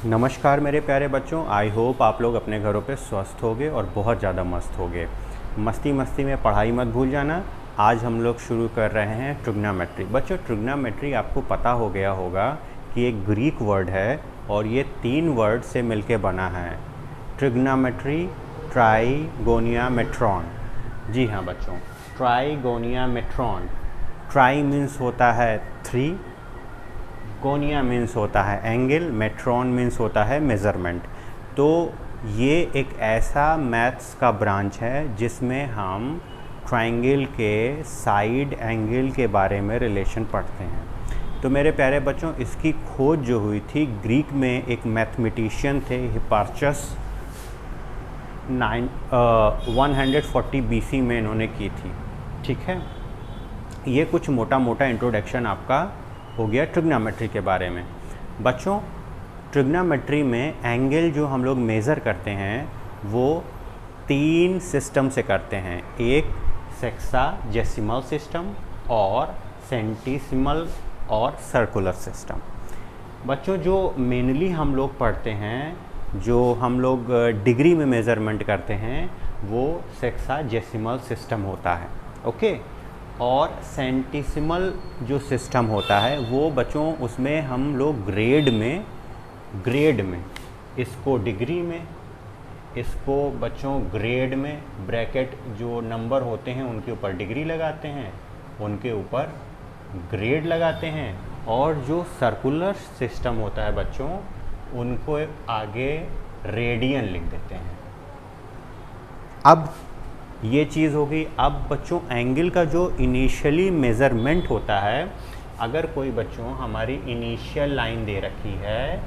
नमस्कार मेरे प्यारे बच्चों, आई होप आप लोग अपने घरों पे स्वस्थ होगे और बहुत ज़्यादा मस्त होगे। मस्ती मस्ती में पढ़ाई मत भूल जाना। आज हम लोग शुरू कर रहे हैं ट्रिग्नोमेट्री। बच्चों, ट्रिग्नोमेट्री आपको पता हो गया होगा कि एक ग्रीक वर्ड है और ये 3 वर्ड से मिलके बना है। ट्रिग्नोमेट्री, ट्राइगोनियोमेट्रॉन। जी हाँ बच्चों, ट्राइगोनियोमेट्रॉन। ट्राई मीन्स होता है 3, गोनिया मीन्स होता है एंगल, मेट्रॉन मीन्स होता है मेज़रमेंट। तो ये एक ऐसा मैथ्स का ब्रांच है जिसमें हम ट्रायंगल के साइड एंगल के बारे में रिलेशन पढ़ते हैं। तो मेरे प्यारे बच्चों, इसकी खोज जो हुई थी ग्रीक में एक मैथमेटिशियन थे, हिपार्चस, 140 BC में इन्होंने की थी। ठीक है, ये कुछ मोटा मोटा इंट्रोडक्शन आपका हो गया ट्रिग्नोमेट्री के बारे में। बच्चों, ट्रिग्नोमेट्री में एंगल जो हम लोग मेज़र करते हैं वो 3 सिस्टम से करते हैं। एक सेक्साजेसिमल सिस्टम और सेंटीसिमल और सर्कुलर सिस्टम। बच्चों, जो मेनली हम लोग पढ़ते हैं, जो हम लोग डिग्री में मेज़रमेंट करते हैं, वो सेक्साजेसिमल सिस्टम होता है। ओके, और सेंटीसिमल जो सिस्टम होता है वो बच्चों उसमें हम लोग ग्रेड में इसको डिग्री में, इसको बच्चों ग्रेड में, ब्रैकेट जो नंबर होते हैं उनके ऊपर डिग्री लगाते हैं, उनके ऊपर ग्रेड लगाते हैं, और जो सर्कुलर सिस्टम होता है बच्चों उनको आगे रेडियन लिख देते हैं। अब ये चीज़ होगी। अब बच्चों, एंगल का जो इनिशियली मेज़रमेंट होता है, अगर कोई बच्चों हमारी इनिशियल लाइन दे रखी है,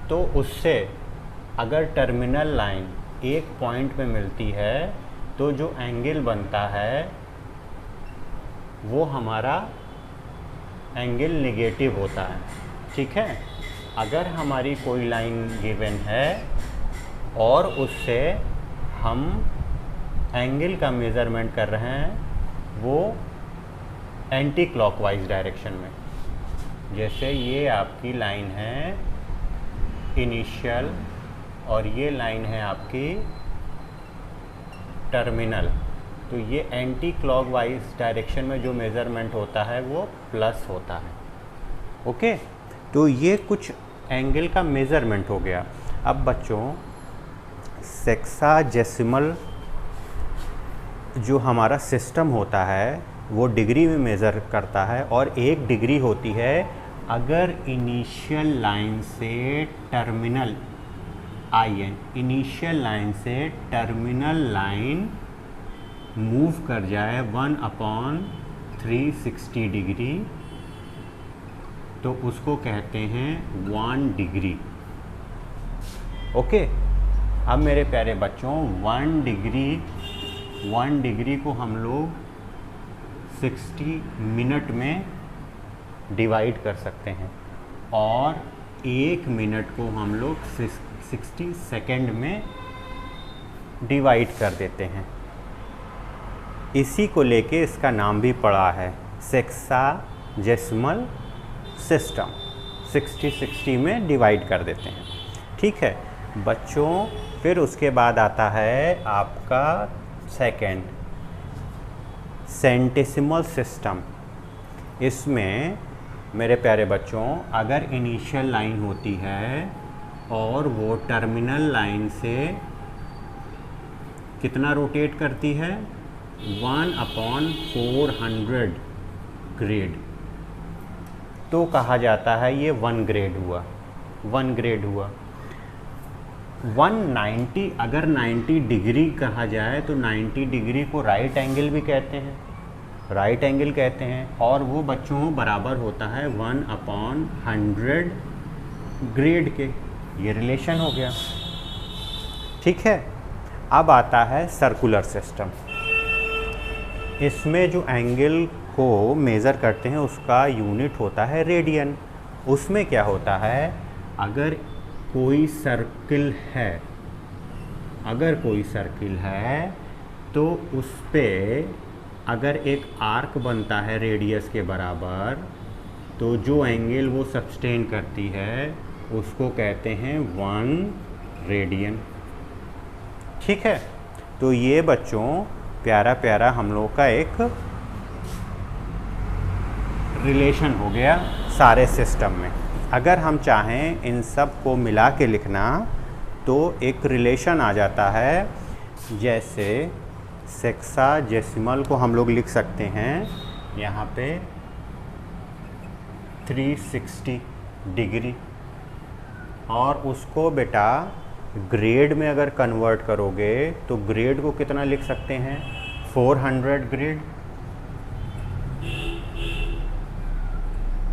तो उससे अगर टर्मिनल लाइन एक पॉइंट पे मिलती है तो जो एंगल बनता है वो हमारा एंगल नेगेटिव होता है। ठीक है, अगर हमारी कोई लाइन गिवन है और उससे हम एंगल का मेज़रमेंट कर रहे हैं वो एंटी क्लॉकवाइज डायरेक्शन में, जैसे ये आपकी लाइन है इनिशियल और ये लाइन है आपकी टर्मिनल, तो ये एंटी क्लॉकवाइज डायरेक्शन में जो मेज़रमेंट होता है वो प्लस होता है। ओके, तो ये कुछ एंगल का मेज़रमेंट हो गया। अब बच्चों, सेक्साजेसिमल जो हमारा सिस्टम होता है वो डिग्री में मेज़र करता है, और एक डिग्री होती है अगर इनिशियल लाइन से टर्मिनल इनिशियल लाइन से टर्मिनल लाइन मूव कर जाए 1/360 डिग्री, तो उसको कहते हैं 1 डिग्री। ओके, अब मेरे प्यारे बच्चों, 1 डिग्री को हम लोग 60 मिनट में डिवाइड कर सकते हैं, और 1 मिनट को हम लोग 60 सेकेंड में डिवाइड कर देते हैं। इसी को लेके इसका नाम भी पड़ा है सेक्साजेसिमल सिस्टम। 60 में डिवाइड कर देते हैं। ठीक है बच्चों, फिर उसके बाद आता है आपका सेकेंड सेंटीसिमल सिस्टम। इसमें मेरे प्यारे बच्चों, अगर इनिशियल लाइन होती है और वो टर्मिनल लाइन से कितना रोटेट करती है, 1/400 ग्रेड, तो कहा जाता है ये 1 ग्रेड हुआ। 190, अगर 90 डिग्री कहा जाए तो 90 डिग्री को राइट एंगल भी कहते हैं, और वो बच्चों बराबर होता है 1/100 ग्रेड के। ये रिलेशन हो गया। ठीक है, अब आता है सर्कुलर सिस्टम। इसमें जो एंगल को मेज़र करते हैं उसका यूनिट होता है रेडियन। उसमें क्या होता है, अगर कोई सर्किल है तो उस पे अगर एक आर्क बनता है रेडियस के बराबर, तो जो एंगल वो सस्टेन करती है उसको कहते हैं 1 रेडियन। ठीक है, तो ये बच्चों प्यारा प्यारा हम लोग का एक रिलेशन हो गया सारे सिस्टम में। अगर हम चाहें इन सब को मिला के लिखना तो एक रिलेशन आ जाता है, जैसे सेक्साडेसिमल को हम लोग लिख सकते हैं यहाँ पे 360 डिग्री, और उसको बेटा ग्रेड में अगर कन्वर्ट करोगे तो ग्रेड को कितना लिख सकते हैं, 400 ग्रेड।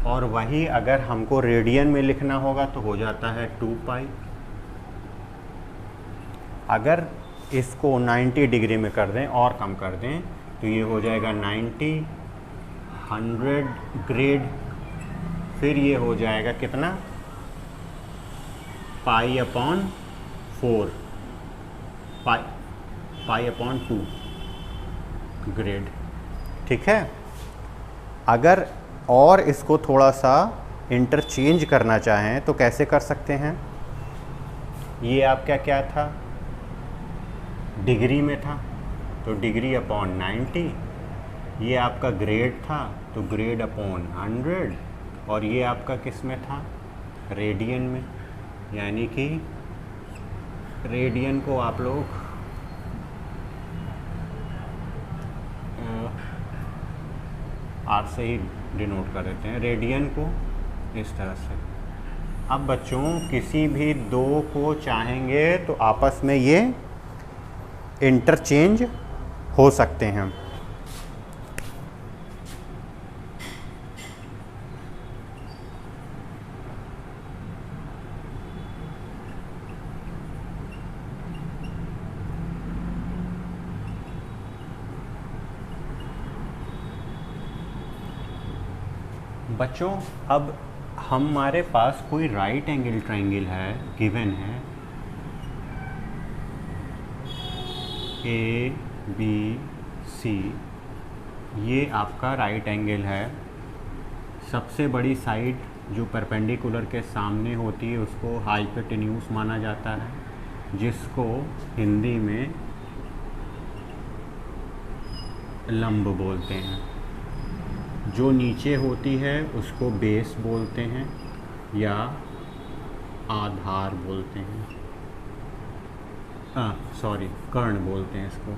और वही अगर हमको रेडियन में लिखना होगा तो हो जाता है 2 पाई। अगर इसको 90 डिग्री में कर दें और कम कर दें तो ये हो जाएगा 90, 100 ग्रेड, फिर ये हो जाएगा कितना, pi upon 4, pi upon 2 grade. ठीक है, अगर और इसको थोड़ा सा इंटरचेंज करना चाहें तो कैसे कर सकते हैं, ये आपका क्या था, डिग्री में था तो डिग्री अपॉन 90, ये आपका ग्रेड था तो ग्रेड अपॉन 100, और ये आपका किस में था, रेडियन में। यानी कि रेडियन को आप लोग आर से ही डिनोट कर देते हैं, रेडियन को इस तरह से। अब बच्चों किसी भी दो को चाहेंगे तो आपस में ये इंटरचेंज हो सकते हैं। बच्चों अब हमारे पास कोई राइट एंगल ट्रायंगल है, गिवन है ए बी सी, ये आपका राइट एंगल है। सबसे बड़ी साइड जो परपेंडिकुलर के सामने होती है उसको हाइपोटेन्यूस माना जाता है, जिसको हिंदी में लंब बोलते हैं। जो नीचे होती है उसको बेस बोलते हैं या आधार बोलते हैं, कर्ण बोलते हैं इसको।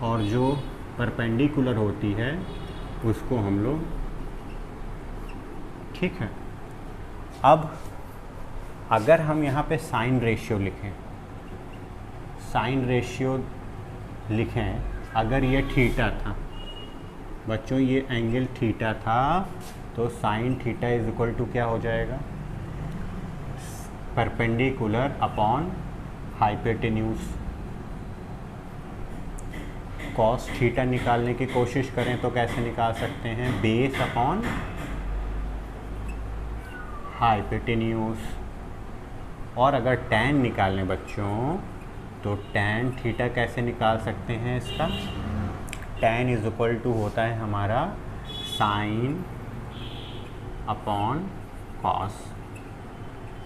और जो परपेंडिकुलर होती है उसको हम लोग, ठीक है। अब अगर हम यहाँ पे साइन रेशियो लिखें, साइन रेशियो लिखें, अगर ये थीटा था बच्चों, ये एंगल थीटा था, तो sine theta is equal to क्या हो जाएगा, perpendicular upon hypotenuse. Cos theta निकालने की कोशिश करें तो कैसे निकाल सकते हैं, बेस अपॉन हाइपोटेन्यूस। और अगर टैन निकालने बच्चों तो टैन थीटा कैसे निकाल सकते हैं, इसका टैन इज इक्वल टू होता है हमारा साइन अपॉन कॉस।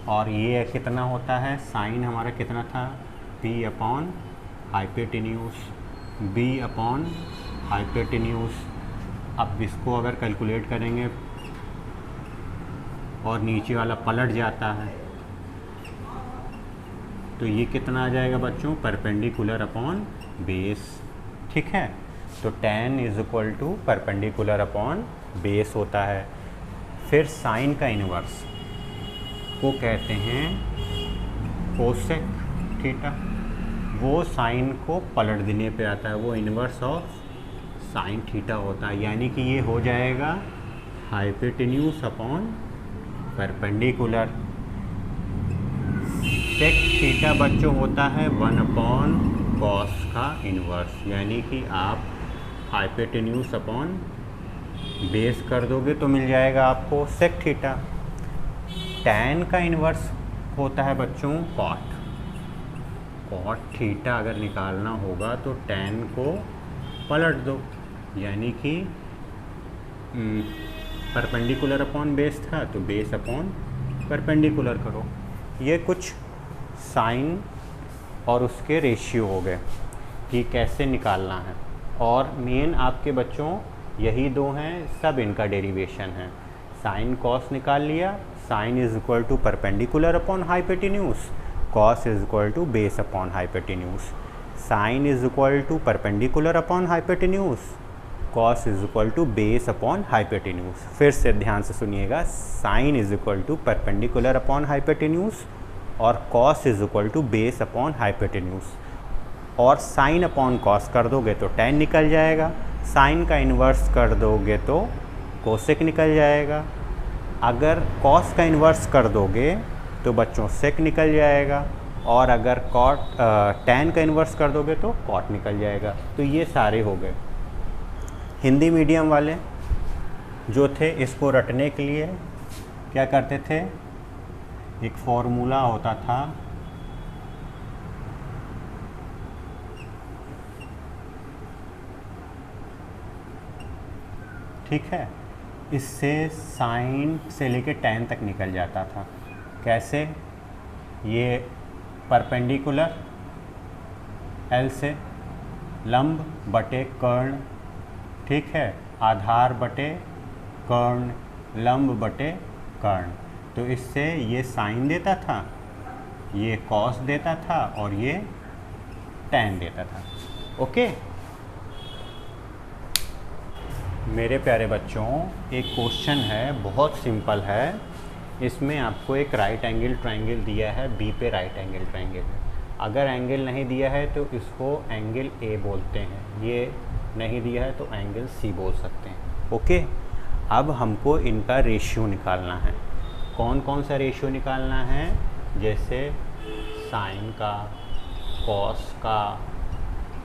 और ये कितना होता है, साइन हमारा कितना था, B upon hypotenuse, B upon hypotenuse. अब इसको अगर कैलकुलेट करेंगे और नीचे वाला पलट जाता है तो ये कितना आ जाएगा बच्चों, परपेंडिकुलर अपॉन बेस। ठीक है, तो tan is equal to perpendicular upon base होता है। फिर साइन का इन्वर्स को कहते हैं कोसेक थीटा, वो साइन को पलट देने पे आता है, वो इन्वर्स ऑफ साइन थीटा होता है। यानी कि ये हो जाएगा hypotenuse upon perpendicular. Sec theta बच्चों होता है 1 अपॉन कॉस का इन्वर्स, यानी कि आप हाइपोटेन्यूस अपॉन बेस कर दोगे तो मिल जाएगा आपको सेक थीटा। टैन का इन्वर्स होता है बच्चों कॉट, कॉट थीटा अगर निकालना होगा तो tan को पलट दो, यानी कि परपेंडिकुलर अपॉन बेस था तो बेस अपॉन परपेंडिकुलर करो। ये कुछ साइन और उसके रेशियो हो गए कि कैसे निकालना है। और मेन आपके बच्चों यही दो हैं, सब इनका डेरिवेशन है। साइन कॉस निकाल लिया, sine is equal to perpendicular upon hypotenuse, cos is equal to base upon hypotenuse, sine is equal to perpendicular upon hypotenuse, cos is equal to base upon hypotenuse. फिर से ध्यान से सुनिएगा, sine is equal to perpendicular upon hypotenuse और cos is equal to base upon hypotenuse. और sine upon cos कर दोगे तो tan निकल जाएगा, साइन का इन्वर्स कर दोगे तो कोसेक निकल जाएगा, अगर कॉस का इन्वर्स कर दोगे तो बच्चों सेक निकल जाएगा, और अगर tan का इन्वर्स कर दोगे तो कॉट निकल जाएगा। तो ये सारे हो गए। हिंदी मीडियम वाले जो थे इसको रटने के लिए क्या करते थे, एक फॉर्मूला होता था, ठीक है, इससे साइन से लेके tan तक निकल जाता था। कैसे, ये परपेंडिकुलर L से लंब बटे कर्ण, ठीक है, आधार बटे कर्ण, लंब बटे कर्ण, तो इससे ये साइन देता था, ये कॉस देता था और ये tan देता था। ओके मेरे प्यारे बच्चों, एक क्वेश्चन है, बहुत सिंपल है। इसमें आपको एक राइट एंगल ट्रायंगल दिया है, बी पे राइट एंगल ट्रायंगल है। अगर एंगल नहीं दिया है तो इसको एंगल ए बोलते हैं, ये नहीं दिया है तो एंगल सी बोल सकते हैं। ओके, अब हमको इनका रेशियो निकालना है। कौन कौन सा रेशियो निकालना है, जैसे साइन का, कॉस का,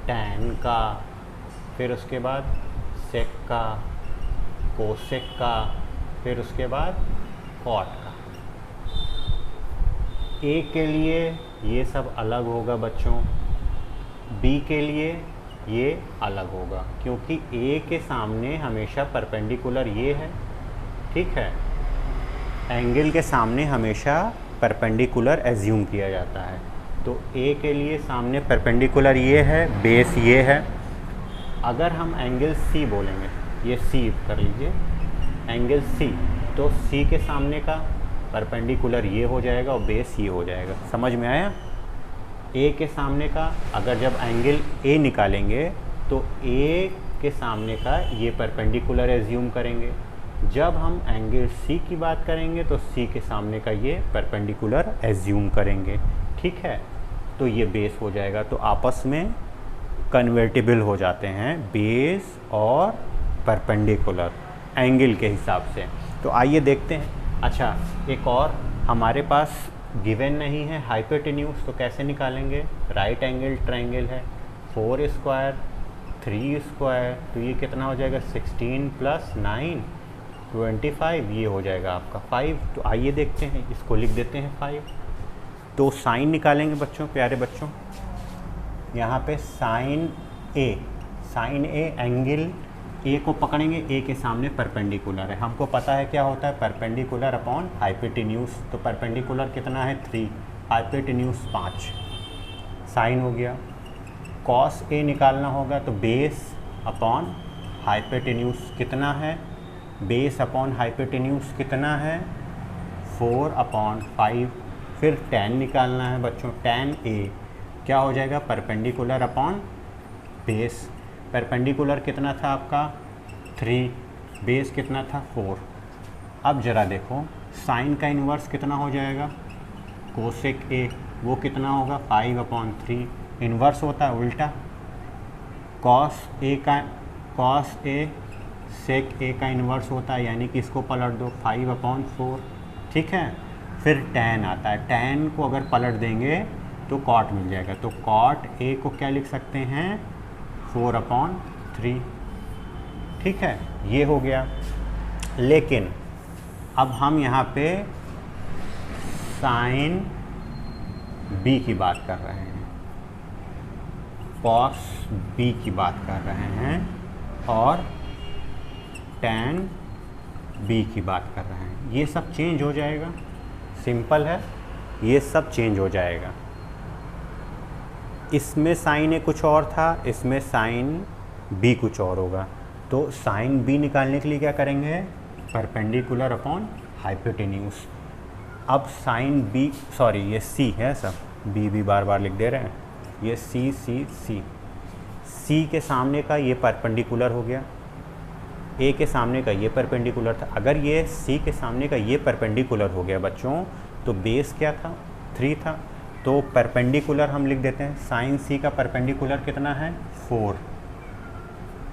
tan का, फिर उसके बाद सेक का, कोसेक का, फिर उसके बाद कॉट का। ए के लिए ये सब अलग होगा बच्चों, बी के लिए ये अलग होगा, क्योंकि ए के सामने हमेशा परपेंडिकुलर ये है, ठीक है, एंगल के सामने हमेशा परपेंडिकुलर एज्यूम किया जाता है। तो ए के लिए सामने परपेंडिकुलर ये है, बेस ये है। अगर हम एंगल सी बोलेंगे, ये सी कर लीजिए, एंगल सी, तो सी के सामने का परपेंडिकुलर ये हो जाएगा और बेस ये हो जाएगा। समझ में आया? ए के सामने का अगर जब एंगल ए निकालेंगे तो ए के सामने का ये परपेंडिकुलर एज्यूम करेंगे, जब हम एंगल सी की बात करेंगे तो सी के सामने का ये परपेंडिकुलर एज्यूम करेंगे, ठीक है, तो ये बेस हो जाएगा। तो आपस में कन्वर्टिबल हो जाते हैं बेस और परपेंडिकुलर एंगल के हिसाब से। तो आइए देखते हैं। अच्छा, एक और हमारे पास गिवन नहीं है हाइपोटेन्यूज, तो कैसे निकालेंगे? राइट एंगल ट्रायंगल है, 4 स्क्वायर 3 स्क्वायर, तो ये कितना हो जाएगा, 16 + 9 25, ये हो जाएगा आपका 5। तो आइए देखते हैं, इसको लिख देते हैं 5। तो साइन निकालेंगे बच्चों, प्यारे बच्चों, यहाँ पे साइन ए एंगल ए को पकड़ेंगे, ए के सामने परपेंडिकुलर है, हमको पता है क्या होता है, परपेंडिकुलर अपॉन हाइपोटेन्यूज। तो परपेंडिकुलर कितना है, 3, हाइपोटेन्यूज 5, साइन हो गया। कॉस ए निकालना होगा तो बेस अपॉन हाइपोटेन्यूज कितना है, बेस अपॉन हाइपोटेन्यूज कितना है, 4/5। फिर tan निकालना है बच्चों, tan ए क्या हो जाएगा, परपेंडिकुलर अपॉन बेस। परपेंडिकुलर कितना था आपका, 3, बेस कितना था, 4। अब ज़रा देखो, साइन का इन्वर्स कितना हो जाएगा, कोसेक ए, वो कितना होगा, 5/3। इन्वर्स होता है उल्टा, कॉस ए सेक ए का इन्वर्स होता है, यानी कि इसको पलट दो, 5/4, ठीक है। फिर tan आता है, tan को अगर पलट देंगे तो कॉट मिल जाएगा, तो कॉट ए को क्या लिख सकते हैं, 4/3, ठीक है, ये हो गया। लेकिन अब हम यहाँ पे साइन बी की बात कर रहे हैं, कॉस बी की बात कर रहे हैं और tan बी की बात कर रहे हैं। ये सब चेंज हो जाएगा, सिंपल है, ये सब चेंज हो जाएगा। इसमें साइन ए कुछ और था, इसमें साइन बी कुछ और होगा। तो साइन बी निकालने के लिए क्या करेंगे, परपेंडिकुलर अपॉन हाइपोटेन्यूज। अब साइन बी, सॉरी ये सी है सब, बी भी बार बार लिख दे रहे हैं, ये सी सी सी, सी के सामने का ये परपेंडिकुलर हो गया, ए के सामने का ये परपेंडिकुलर था। अगर ये सी के सामने का ये परपेंडिकुलर हो गया बच्चों, तो बेस क्या था, 3 था। तो परपेंडिकुलर हम लिख देते हैं, साइन सी का परपेंडिकुलर कितना है, 4,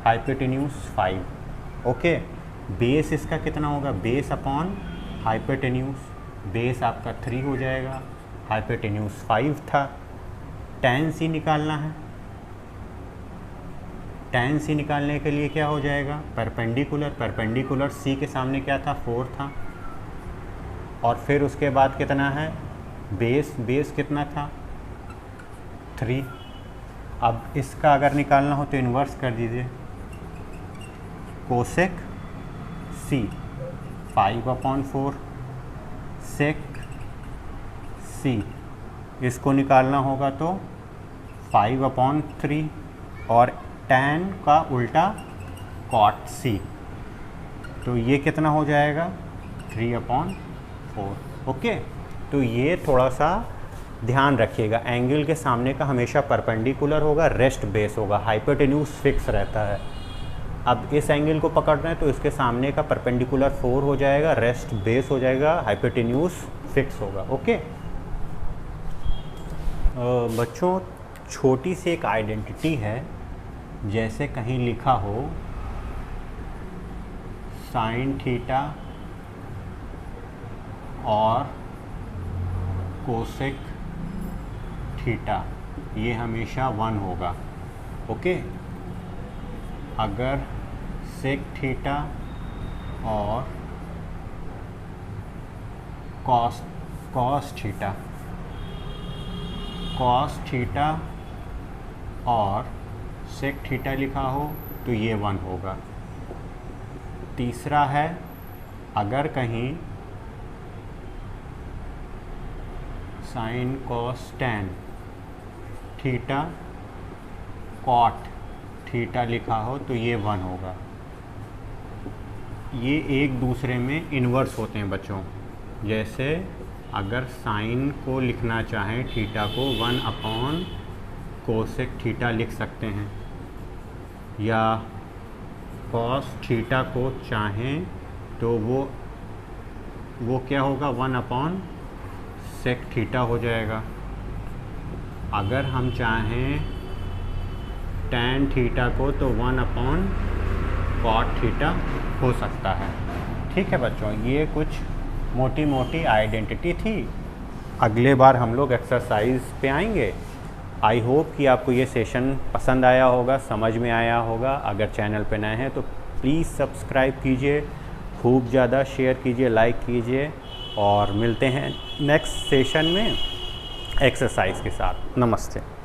हाइपोटेन्यूज 5। ओके, बेस इसका कितना होगा, बेस अपॉन हाइपोटेन्यूज, बेस आपका 3 हो जाएगा, हाइपोटेन्यूज 5 था। tan सी निकालना है, tan सी निकालने के लिए क्या हो जाएगा, परपेंडिकुलर, परपेंडिकुलर सी के सामने क्या था, 4 था। और फिर उसके बाद कितना है, बेस, बेस कितना था, 3। अब इसका अगर निकालना हो तो इन्वर्स कर दीजिए, कोसेक सी 5/4, सेक सी, इसको निकालना होगा तो 5/3, और tan का उल्टा cot सी, तो ये कितना हो जाएगा, 3/4। ओके, तो ये थोड़ा सा ध्यान रखिएगा, एंगल के सामने का हमेशा परपेंडिकुलर होगा, रेस्ट बेस होगा, हाइपोटेन्यूज फिक्स रहता है। अब इस एंगल को पकड़ रहे हैं तो इसके सामने का परपेंडिकुलर 4 हो जाएगा, रेस्ट बेस हो जाएगा, हाइपोटेन्यूज फिक्स होगा। ओके बच्चों, छोटी सी एक आइडेंटिटी है, जैसे कहीं लिखा हो साइन थीटा और कोसेक थीटा, ये हमेशा 1 होगा। ओके, अगर सेक थीटा और कॉस थीटा और सेक थीटा लिखा हो तो ये 1 होगा। तीसरा है, अगर कहीं sine cos tan theta cot theta लिखा हो तो ये 1 होगा। ये एक दूसरे में इन्वर्स होते हैं बच्चों। जैसे अगर साइन को लिखना चाहें थीटा को 1/कोसेक थीटा लिख सकते हैं, या कॉस थीटा को चाहें तो वो क्या होगा, 1/सेक थीटा हो जाएगा। अगर हम चाहें tan थीटा को तो 1/cot थीटा हो सकता है। ठीक है बच्चों, ये कुछ मोटी मोटी आइडेंटिटी थी। अगले बार हम लोग एक्सरसाइज पे आएंगे। आई होप कि आपको ये सेशन पसंद आया होगा, समझ में आया होगा। अगर चैनल पे नए हैं तो प्लीज़ सब्सक्राइब कीजिए, खूब ज़्यादा शेयर कीजिए, लाइक कीजिए, और मिलते हैं नेक्स्ट सेशन में एक्सरसाइज के साथ। नमस्ते।